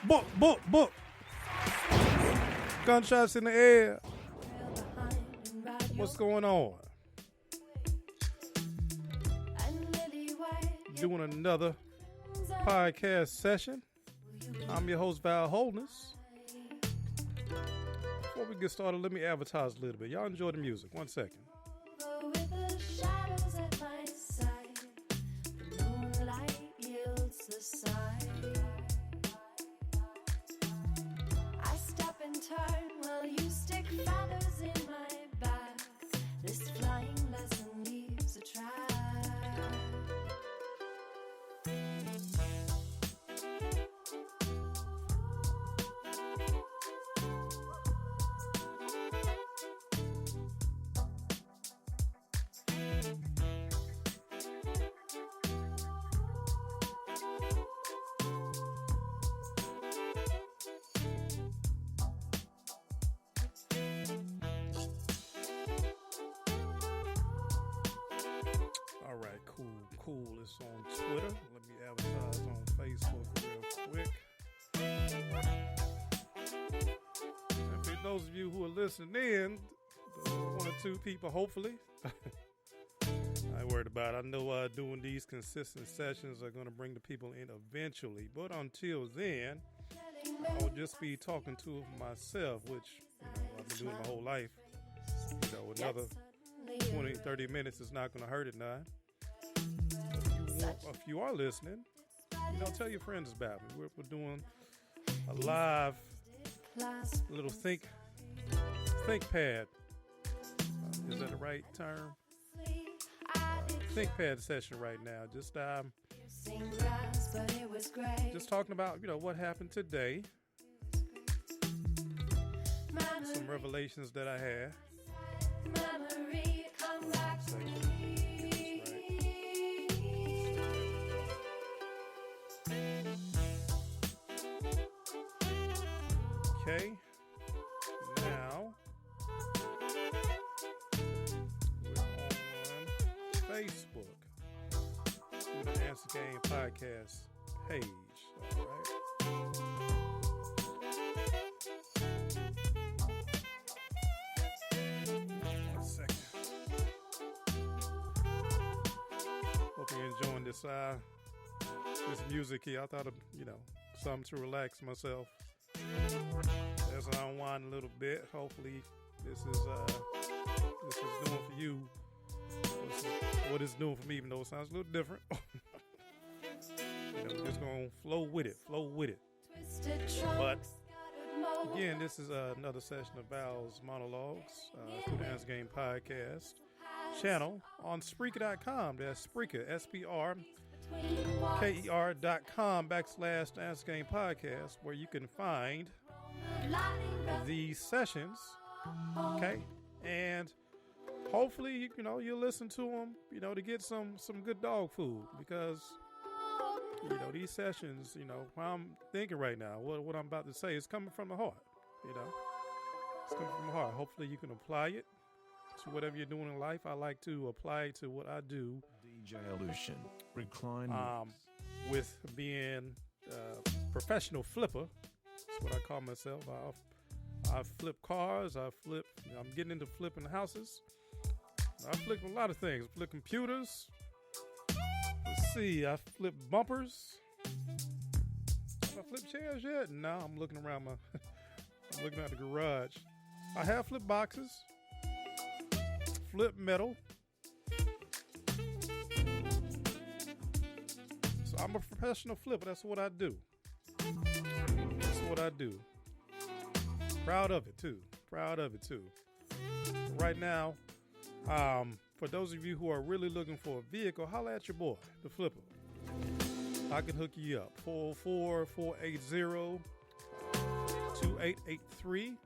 Book. Gunshots in the air. What's going on? Doing another podcast session. I'm your host, Val Holdness. Before we get started, let me advertise a little bit. Y'all enjoy the music. 1 second. Turn while you stick feathers in my back. This flying lesson leaves a track. Cool. It's on Twitter. Let me advertise on Facebook real quick. And for those of you who are listening in, one or two people, hopefully, I ain't worried about it. I know doing these consistent sessions are going to bring the people in eventually. But until then, I'll just be talking to myself, which I've been doing my whole life. Another 20, 30 minutes is not going to hurt it now. If you are listening, tell your friends about me. We're doing a live little think pad. Is that the right term? Think pad session right now. Just talking about what happened today. Some revelations that I had. Okay, now we're on Facebook through the Answer Game podcast page. All right. 1 second. Hope you're enjoying this music here. I thought of something to relax myself. As I unwind a little bit, hopefully this is doing for you what it's doing for me, even though it sounds a little different. We're just gonna flow with it. But again, this is another session of Val's monologues through the Answer Game podcast channel on Spreaker.com. That's Spreaker, SPRKER.com / The Answer Game podcast, where you can find these sessions, okay, and hopefully you'll listen to them, to get some good dog food, because these sessions, what I'm thinking right now, what I'm about to say is coming from the heart. It's coming from the heart. Hopefully you can apply it to whatever you're doing in life. I like to apply it to what I do. DJ Illusion, recline with being a professional flipper. That's what I call myself. I flip cars. I'm getting into flipping houses. I flip a lot of things. I flip computers. Let's see. I flip bumpers. Have I flipped chairs yet? No, I'm looking around I'm looking at the garage. I have flip boxes. Flip metal. So I'm a professional flipper. That's what I do. Proud of it too. Right now, for those of you who are really looking for a vehicle, holla at your boy, the flipper. I can hook you up. 404-480-2883.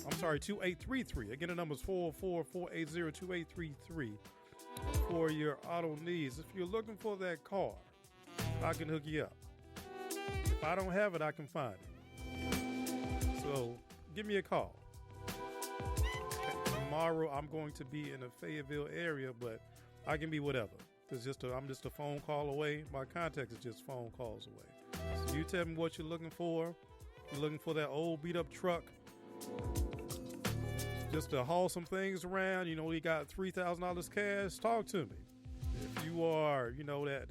I'm sorry, 2833. Again, the number is 404-480-2833 for your auto needs. If you're looking for that car, I can hook you up. If I don't have it, I can find it. So give me a call. Okay, tomorrow I'm going to be in the Fayetteville area, but I can be whatever. I'm just a phone call away. My contact is just phone calls away. So you tell me what you're looking for. You're looking for that old beat up truck just to haul some things around. You know, you got $3,000 cash. Talk to me. If you are, you know, that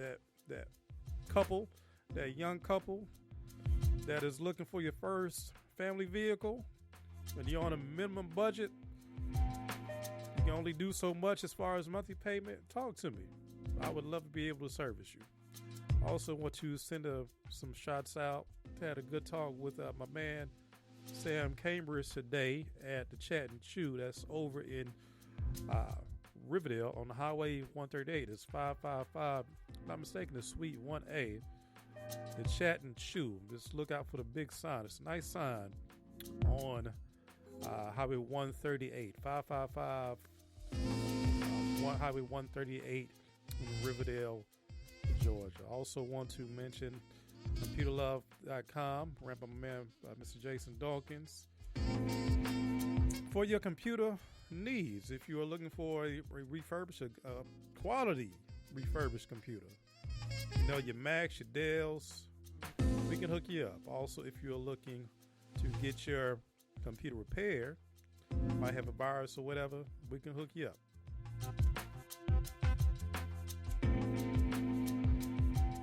couple, that young couple that is looking for your first family vehicle, and you're on a minimum budget, you can only do so much as far as monthly payment, talk to me. I would love to be able to service you. I also want to send some shots out. Had a good talk with my man Sam Cambridge today at the Chat and Chew. That's over in Riverdale on the Highway 138. It's 555, if I'm not mistaken, the Suite 1A. The Chat and Chew. Just look out for the big sign. It's a nice sign on Highway 138, 555 Highway 138 in Riverdale, Georgia. I also want to mention ComputerLove.com, ran by my man, Mr. Jason Dawkins. For your computer needs, if you are looking for a quality refurbished computer, you know, your Macs, your Dells, we can hook you up. Also, if you're looking to get your computer repaired, might have a virus or whatever, we can hook you up.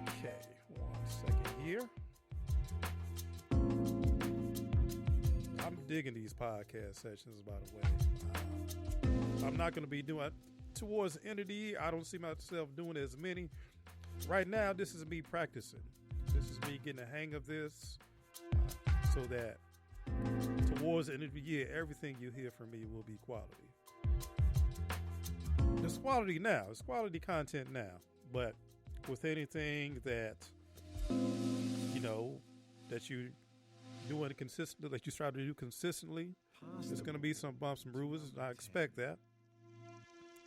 Okay, 1 second here. I'm digging these podcast sessions, by the way. I'm not going to be doing, towards the end of the year, I don't see myself doing as many. Right now, this is me practicing. This is me getting the hang of this so that towards the end of the year, everything you hear from me will be quality. It's quality now. It's quality content now. But with anything that, you know, that you doing consistently, that you try to do consistently, there's going to be some bumps and bruises. I expect that.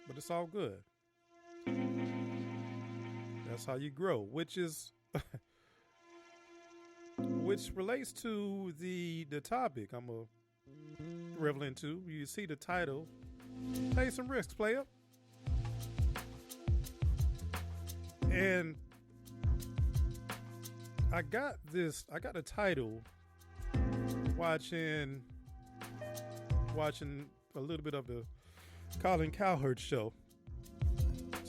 But it's all good. That's how you grow, which is... which relates to the topic I'm going to revel into. You see the title, Take Some Risks, Playa. And I got a title watching a little bit of the Colin Cowherd show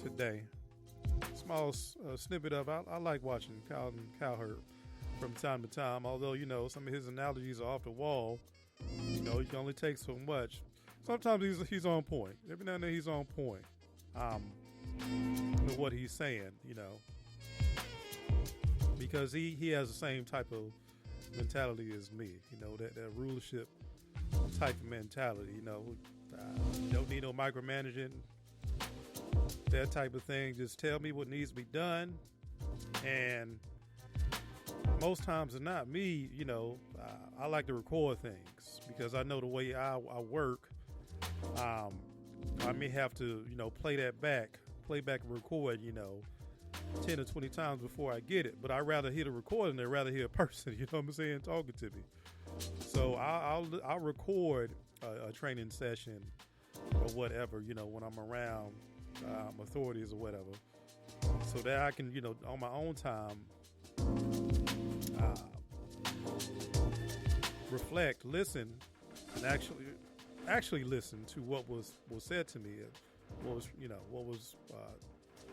today. Small snippet of I like watching Colin Cowherd from time to time, although, you know, some of his analogies are off the wall. You know, you can only take so much. Sometimes he's on point. Every now and then he's on point with what he's saying, you know, because he has the same type of mentality as me, you know, that rulership type of mentality, you know. Don't need no micromanaging, that type of thing. Just tell me what needs to be done, and most times than not, me, you know, I like to record things because I know the way I work. I may have to, you know, play back and record, you know, 10 or 20 times before I get it. But I'd rather hear the recording than rather hear a person, you know what I'm saying, talking to me. So I'll record a training session or whatever, you know, when I'm around authorities or whatever, so that I can, you know, on my own time, reflect, listen, and actually listen to what was said to me,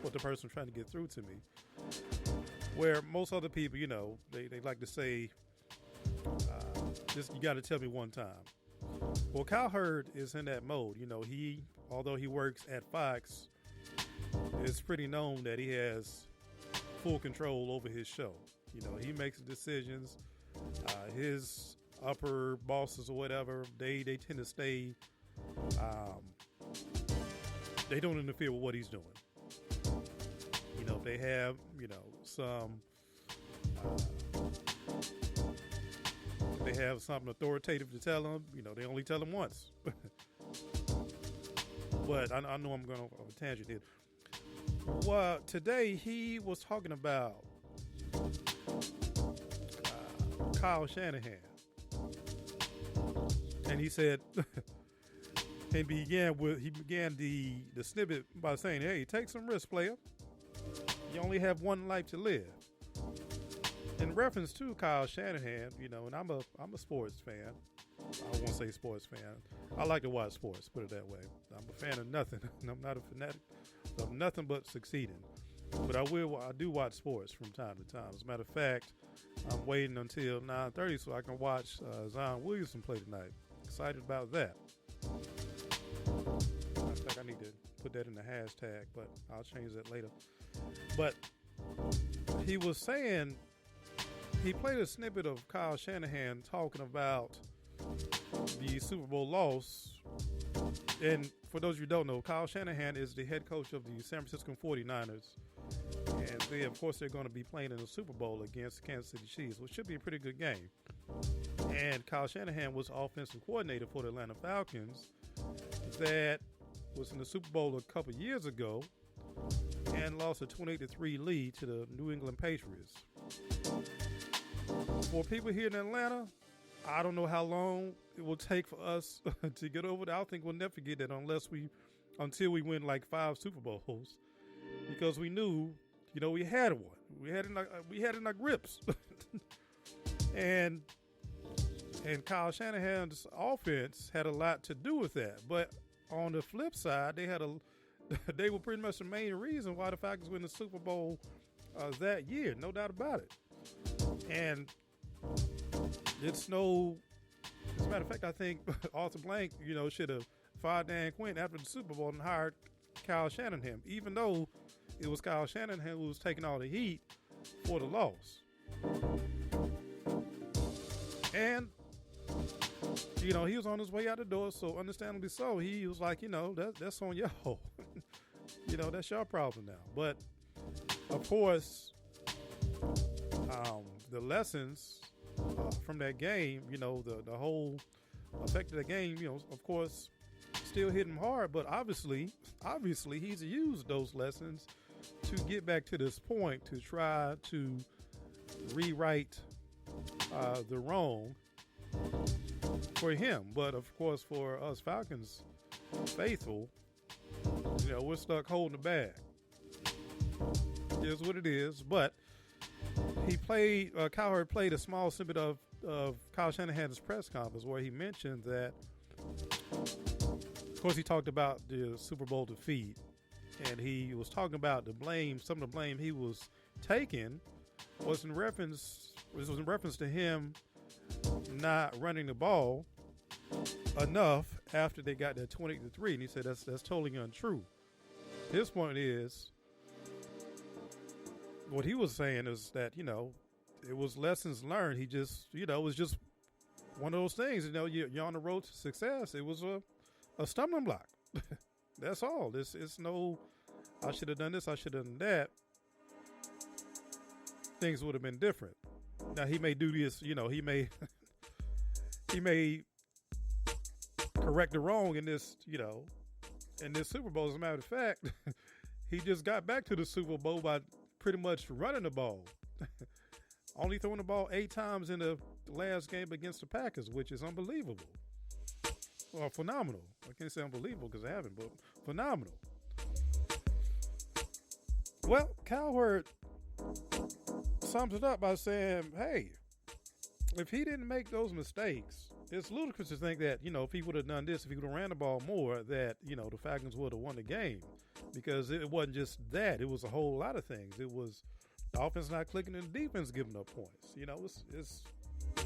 what the person was trying to get through to me. Where most other people, you know, they like to say, just you got to tell me one time. Well, Cowherd is in that mode. You know, although he works at Fox, it's pretty known that he has full control over his show. You know, he makes decisions. His upper bosses or whatever, they tend to stay. They don't interfere with what he's doing. You know, if they have, you know, if they have something authoritative to tell them, you know, they only tell them once. But I know I'm going on a tangent here. Well, today he was talking about Kyle Shanahan. And he said, he began the snippet by saying, hey, take some risks, player. You only have one life to live. In reference to Kyle Shanahan, and I'm a sports fan. I won't say sports fan. I like to watch sports, put it that way. I'm a fan of nothing. I'm not a fanatic of nothing but succeeding. But I do watch sports from time to time. As a matter of fact, I'm waiting until 9:30 so I can watch Zion Williamson play tonight. Excited about that. I think I need to put that in the hashtag, but I'll change that later. But he was saying, he played a snippet of Kyle Shanahan talking about the Super Bowl loss. And for those of you who don't know, Kyle Shanahan is the head coach of the San Francisco 49ers. And they're going to be playing in the Super Bowl against Kansas City Chiefs, which should be a pretty good game. And Kyle Shanahan was offensive coordinator for the Atlanta Falcons that was in the Super Bowl a couple years ago and lost a 28-3 lead to the New England Patriots. For people here in Atlanta, I don't know how long it will take for us to get over that. I don't think we'll never get that until we win like 5 Super Bowls, because we knew, we had one. We had it in our grips, and Kyle Shanahan's offense had a lot to do with that. But on the flip side, they were pretty much the main reason why the Falcons win the Super Bowl that year, no doubt about it. And as a matter of fact, I think Arthur Blank, should have fired Dan Quinn after the Super Bowl and hired Kyle Shanahan, even though it was Kyle Shanahan who was taking all the heat for the loss. And, he was on his way out the door, so understandably so, he was like, that's on y'all. That's your problem now. But, of course, the lessons from that game, the whole effect of the game, of course, still hit him hard. But obviously, he's used those lessons to get back to this point to try to rewrite the wrong for him. But of course, for us Falcons faithful, we're stuck holding the bag. It is what it is. But Kyle Hurd played a small snippet of Kyle Shanahan's press conference where he mentioned that, of course, he talked about the Super Bowl defeat, and he was talking about some of the blame he was taking was in reference to him not running the ball enough after they got that 20-3, and he said that's totally untrue. His point is, what he was saying is that, it was lessons learned. He just, it was just one of those things, you're on the road to success. It was a stumbling block. That's all. It's no, I should have done this, I should have done that. Things would have been different. Now he may do this, he may correct the wrong in this, in this Super Bowl. As a matter of fact, he just got back to the Super Bowl by pretty much running the ball. Only throwing the ball 8 times in the last game against the Packers, which is unbelievable. Well, phenomenal. I can't say unbelievable because I haven't, but phenomenal. Well, Kyle Hurd sums it up by saying, hey, if he didn't make those mistakes, it's ludicrous to think that, if he would have done this, if he would have ran the ball more, that, the Falcons would have won the game. Because it wasn't just that. It was a whole lot of things. It was the offense not clicking and the defense giving up points. It's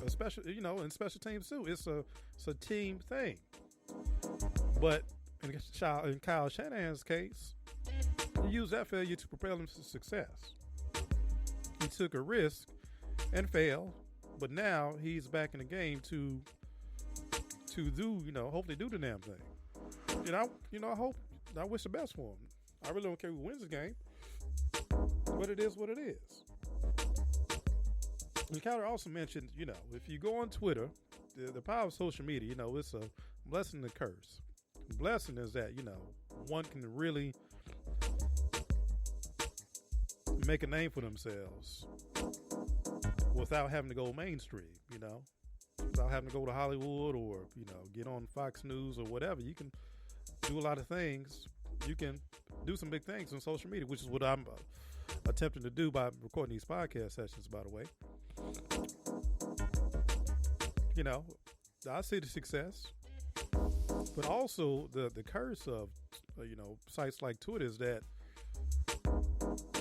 a special, in special teams too. It's a team thing. But in Kyle Shanahan's case, he used that failure to propel him to success. He took a risk and failed, but now he's back in the game to do, hopefully do the damn thing. I wish the best for him. I really don't care who wins the game, but it is what it is. And Kyler also mentioned, if you go on Twitter, the power of social media, it's a blessing and a curse. The blessing is that, one can really make a name for themselves without having to go mainstream, without having to go to Hollywood or, get on Fox News or whatever. You can do a lot of things. You can do some big things on social media, which is what I'm attempting to do by recording these podcast sessions, by the way. You know, I see the success, but also the curse of, sites like Twitter is that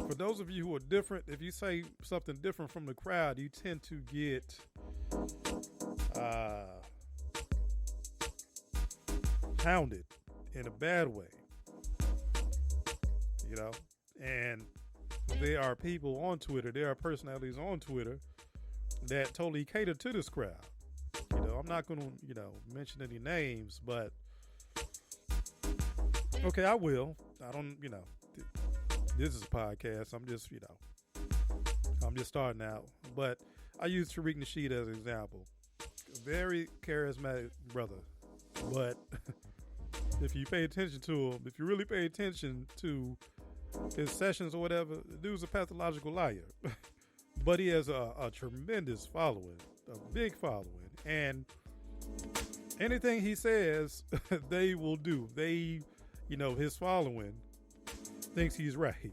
for those of you who are different, if you say something different from the crowd, you tend to get hounded in a bad way, and there are people on Twitter, there are personalities on Twitter that totally cater to this crowd. I'm not going to, mention any names, but okay, I will. I don't, this is a podcast. I'm just, I'm just starting out, but I use Tariq Nasheed as an example. A very charismatic brother, but if you pay attention to him, if you really pay attention to his sessions or whatever, the dude's a pathological liar. But he has a tremendous following, a big following. And anything he says, they will do. They, his following thinks he's right.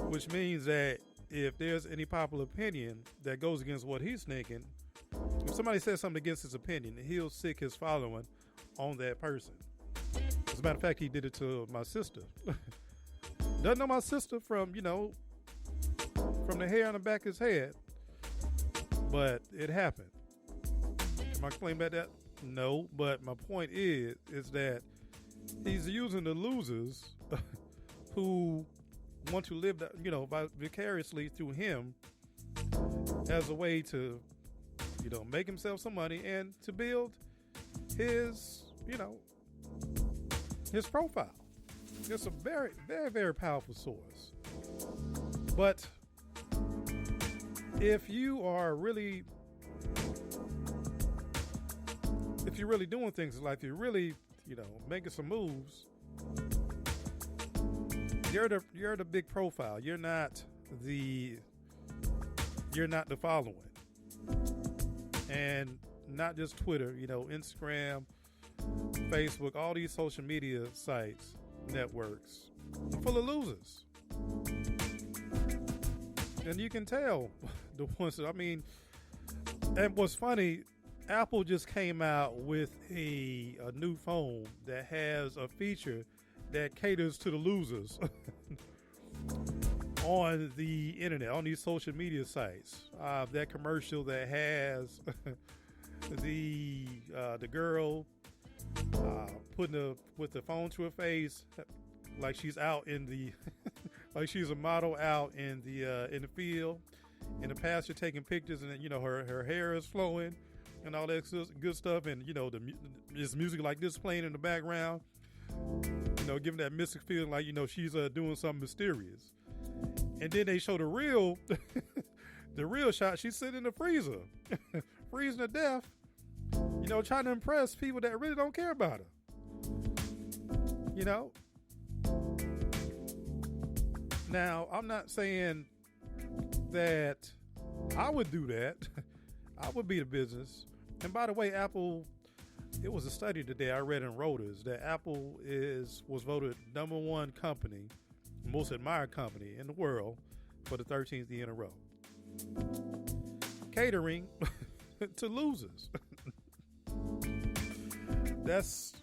Which means that if there's any popular opinion that goes against what he's thinking, if somebody says something against his opinion, he'll sick his following on that person. As a matter of fact, he did it to my sister. Doesn't know my sister from, from the hair on the back of his head. But it happened. Am I claiming about that? No, but my point is that he's using the losers who want to live that, vicariously through him as a way to, make himself some money and to build his, his profile. It's a very, very, very powerful source. But if you are really, if you're really doing things in life, you're really, making some moves, you're the big profile. You're not the following. And not just Twitter, Instagram, Facebook, all these social media sites, networks, full of losers. And you can tell the ones that, and what's funny, Apple just came out with a new phone that has a feature that caters to the losers on the internet, on these social media sites. That commercial that has the girl with the phone to her face, like she's out in the, like she's a model out in the field, in the pasture taking pictures, and her hair is flowing and all that good stuff, and this music like this playing in the background, giving that mystic feeling like she's doing something mysterious. And then they show the real the real shot. She's sitting in the freezer freezing to death, trying to impress people that really don't care about her. Now, I'm not saying that I would do that. I would be the business. And by the way, Apple, it was a study today I read in Reuters that Apple was voted number one company, most admired company in the world for the 13th year in a row. Catering to losers. That's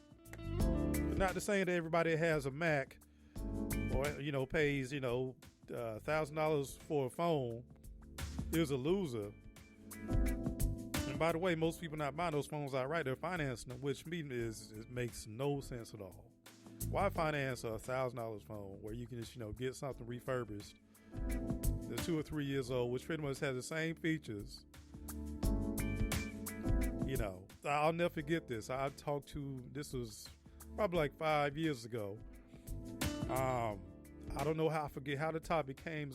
not to say that everybody that has a Mac or, pays, $1,000 for a phone is a loser. And by the way, most people not buying those phones outright, they're financing them, which makes no sense at all. Why finance a $1,000 phone where you can just, get something refurbished that's 2 or 3 years old, which pretty much has the same features? I'll never forget this. This was probably like 5 years ago. I don't know how, I forget how the topic came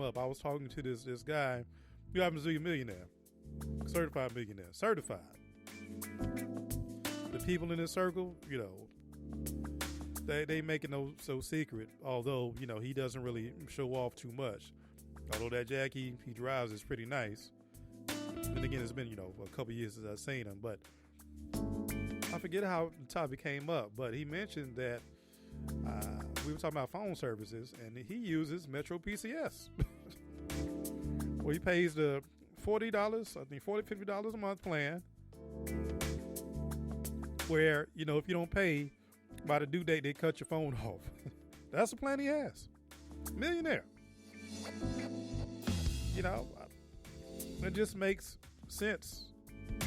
up. I was talking to this guy who happens to be a millionaire, certified millionaire, certified. The people in his circle, they make it so secret, although, he doesn't really show off too much. Although that jack he drives is pretty nice. And again, it's been, a couple years since I've seen him, but I forget how the topic came up, but he mentioned that we were talking about phone services, and he uses Metro PCS. Well, he pays the $40, I think $50 a month plan, where, you know, if you don't pay by the due date, they cut your phone off. That's the plan he has. Millionaire. You know, it just makes sense.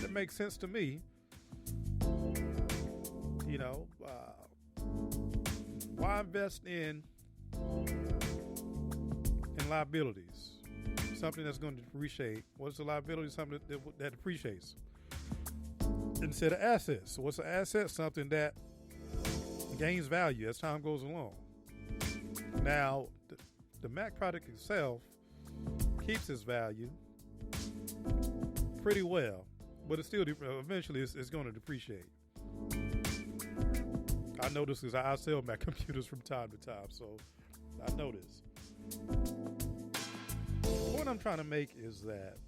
It makes sense to me. You know, why invest in liabilities? Something that's going to depreciate. What's the liability? Something that depreciates instead of assets. So what's an asset? Something that gains value as time goes along. Now, the Mac product itself keeps its value pretty well, but it's still eventually it's going to depreciate. I know this because I sell Mac computers from time to time, so I know this. What I'm trying to make is that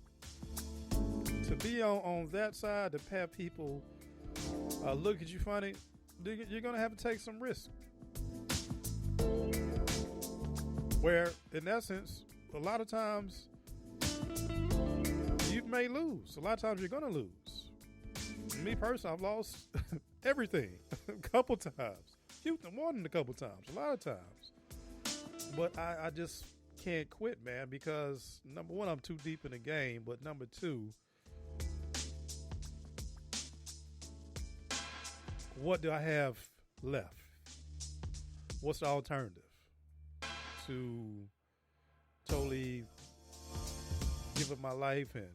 to be on that side, to have people look at you funny, you're going to have to take some risk. Where, in essence, a lot of times you may lose. A lot of times you're going to lose. Me personally, I've lost everything a couple times. More than a couple times, a lot of times. But I just can't quit, man, because number one, I'm too deep in the game. But number two, what do I have left? What's the alternative? To totally give up my life and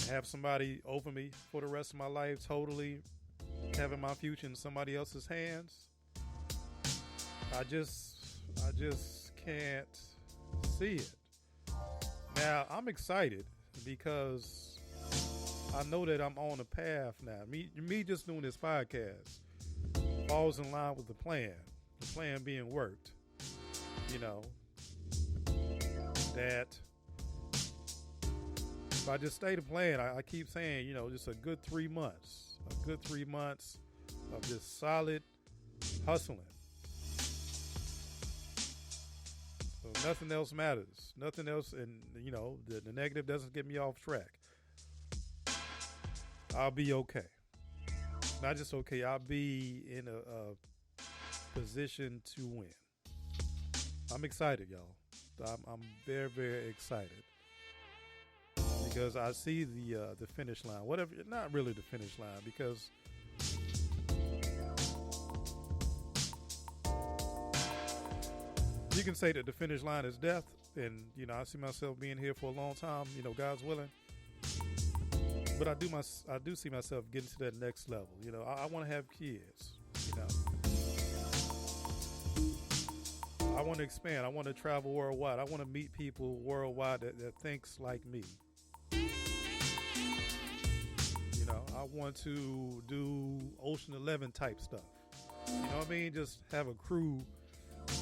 have somebody over me for the rest of my life, totally having my future in somebody else's hands. I just can't see it. Now, I'm excited because I know that I'm on a path now. Me just doing this podcast falls in line with the plan being worked. You know, that if I just stay the plan, I keep saying, you know, just a good 3 months of just solid hustling. So nothing else matters. Nothing else, and, you know, the negative doesn't get me off track. I'll be okay. Not just okay, I'll be in a position to win. I'm excited, y'all. I'm very, very excited because I see the finish line. Whatever, not really the finish line, because you can say that the finish line is death, and you know I see myself being here for a long time. You know, God's willing. But I do see myself getting to that next level. You know, I want to have kids. You know, I want to expand. I want to travel worldwide. I want to meet people worldwide that thinks like me. You know, I want to do Ocean 11 type stuff. You know what I mean? Just have a crew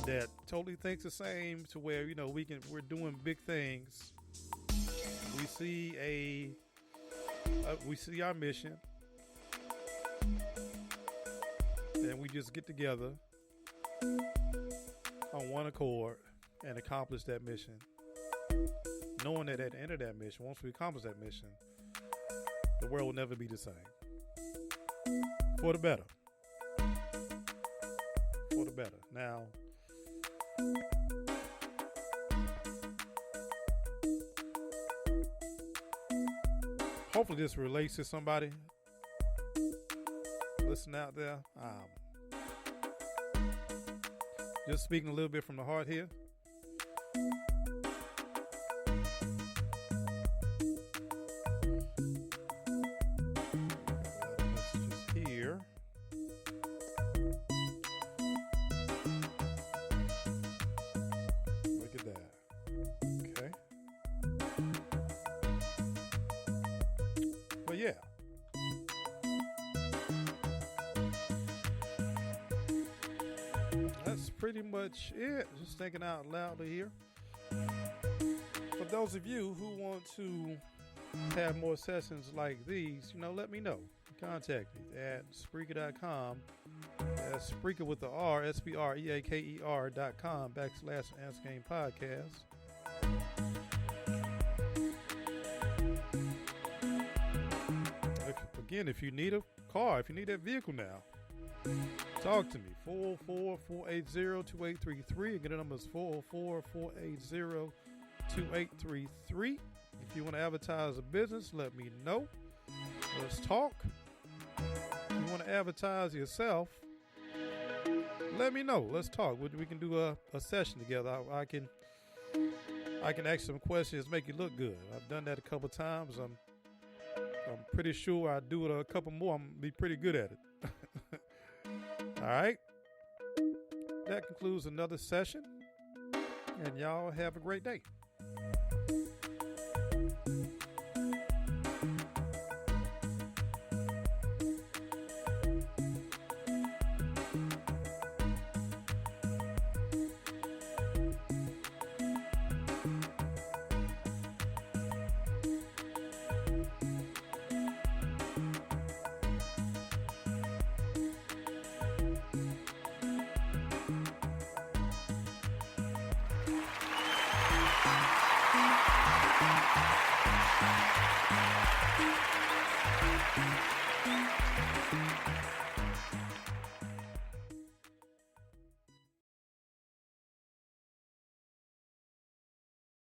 that totally thinks the same, to where, you know, we're doing big things. We see our mission, and we just get together on one accord and accomplish that mission, knowing that at the end of that mission, once we accomplish that mission, the world will never be the same. For the better. For the better. Now, hopefully this relates to somebody. Listen out there. Just speaking a little bit from the heart here. Messages here. Look at that. Okay. But yeah. That's pretty much it. Just thinking out loud here. For those of you who want to have more sessions like these, you know, let me know. contact me at Spreaker.com. That's Spreaker with the R, SPREAKER.com/Ask Game Podcast. Again, if you need a car, if you need that vehicle now, talk to me. 404-480-2833. Again, the number is 404-480-2833. If you want to advertise a business, let me know. Let's talk. If you want to advertise yourself, let me know. Let's talk. We can do a session together. I can ask some questions, make you look good. I've done that a couple times. I'm pretty sure I do it a couple more. I'm gonna be pretty good at it. All right. That concludes another session. And y'all have a great day.